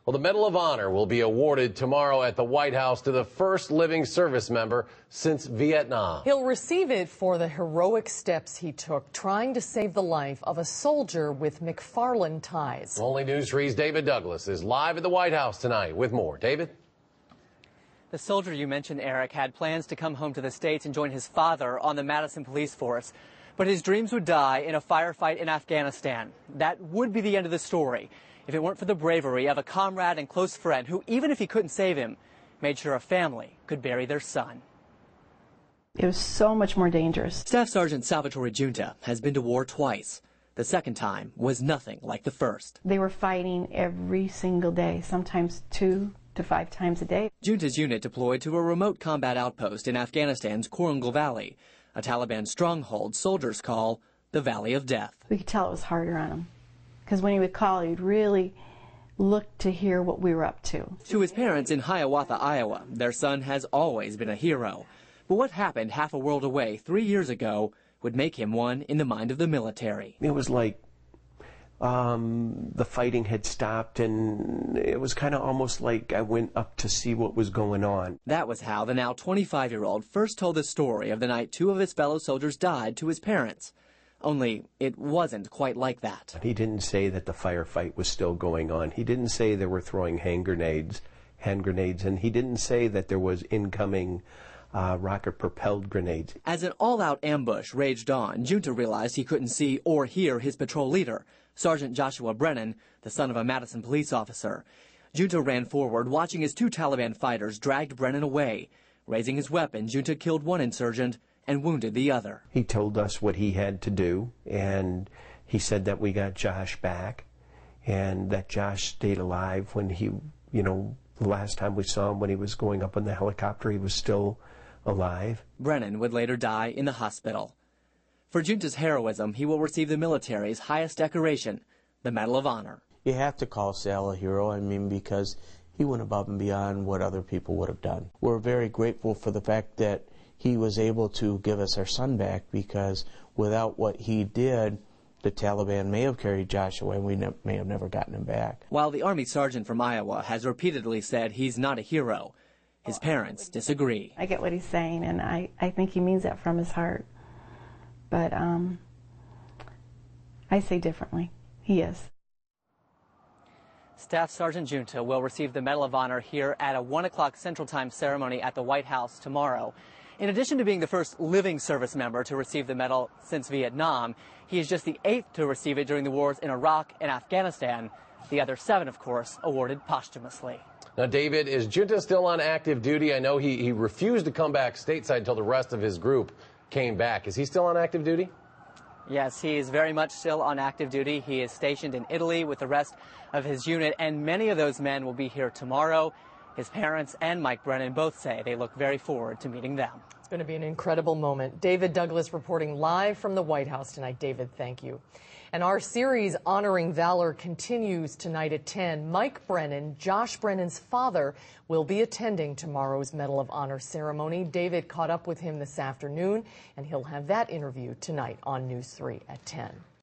Well, the Medal of Honor will be awarded tomorrow at the White House to the first living service member since Vietnam. He'll receive it for the heroic steps he took trying to save the life of a soldier with McFarland ties. Only News 3's David Douglas is live at the White House tonight with more. David? The soldier you mentioned, Eric, had plans to come home to the States and join his father on the Madison Police Force. But his dreams would die in a firefight in Afghanistan. That would be the end of the story if it weren't for the bravery of a comrade and close friend who, even if he couldn't save him, made sure a family could bury their son. It was so much more dangerous. Staff Sergeant Salvatore Giunta has been to war twice. The second time was nothing like the first. They were fighting every single day, sometimes 2 to 5 times a day. Giunta's unit deployed to a remote combat outpost in Afghanistan's Korangal Valley, a Taliban stronghold soldiers call the Valley of Death. We could tell it was harder on him, because when he would call, he'd really look to hear what we were up to. To his parents in Hiawatha, Iowa, their son has always been a hero. But what happened half a world away 3 years ago would make him one in the mind of the military. It was like the fighting had stopped, and it was kind of almost like I went up to see what was going on. That was how the now 25-year-old first told the story of the night 2 of his fellow soldiers died to his parents. Only it wasn't quite like that. He didn't say that the firefight was still going on. He didn't say they were throwing hand grenades, and he didn't say that there was incoming rocket-propelled grenades. As an all-out ambush raged on, Giunta realized he couldn't see or hear his patrol leader, Sergeant Joshua Brennan, the son of a Madison police officer. Giunta ran forward, watching as 2 Taliban fighters dragged Brennan away. Raising his weapon, Giunta killed one insurgent and wounded the other. He told us what he had to do, and he said that we got Josh back, and that Josh stayed alive when he, the last time we saw him when he was going up on the helicopter, he was still alive. Brennan would later die in the hospital. For Giunta's heroism, he will receive the military's highest decoration, the Medal of Honor. You have to call Sal a hero, because he went above and beyond what other people would have done. We're very grateful for the fact that he was able to give us our son back, because without what he did, the Taliban may have carried Josh away and we may have never gotten him back. While the Army sergeant from Iowa has repeatedly said he's not a hero, his parents disagree. I get what he's saying, and I think he means that from his heart. But I say differently. He is. Staff Sergeant Giunta will receive the Medal of Honor here at a 1 o'clock Central Time ceremony at the White House tomorrow. In addition to being the first living service member to receive the medal since Vietnam, he is just the 8th to receive it during the wars in Iraq and Afghanistan. The other 7, of course, awarded posthumously. Now, David, is Giunta still on active duty? I know he refused to come back stateside until the rest of his group came back. Is he still on active duty? Yes, he is very much still on active duty. He is stationed in Italy with the rest of his unit, and many of those men will be here tomorrow. His parents and Mike Brennan both say they look very forward to meeting them. It's going to be an incredible moment. David Douglas reporting live from the White House tonight. David, thank you. And our series Honoring Valor continues tonight at 10. Mike Brennan, Josh Brennan's father, will be attending tomorrow's Medal of Honor ceremony. David caught up with him this afternoon, and he'll have that interview tonight on News 3 at 10.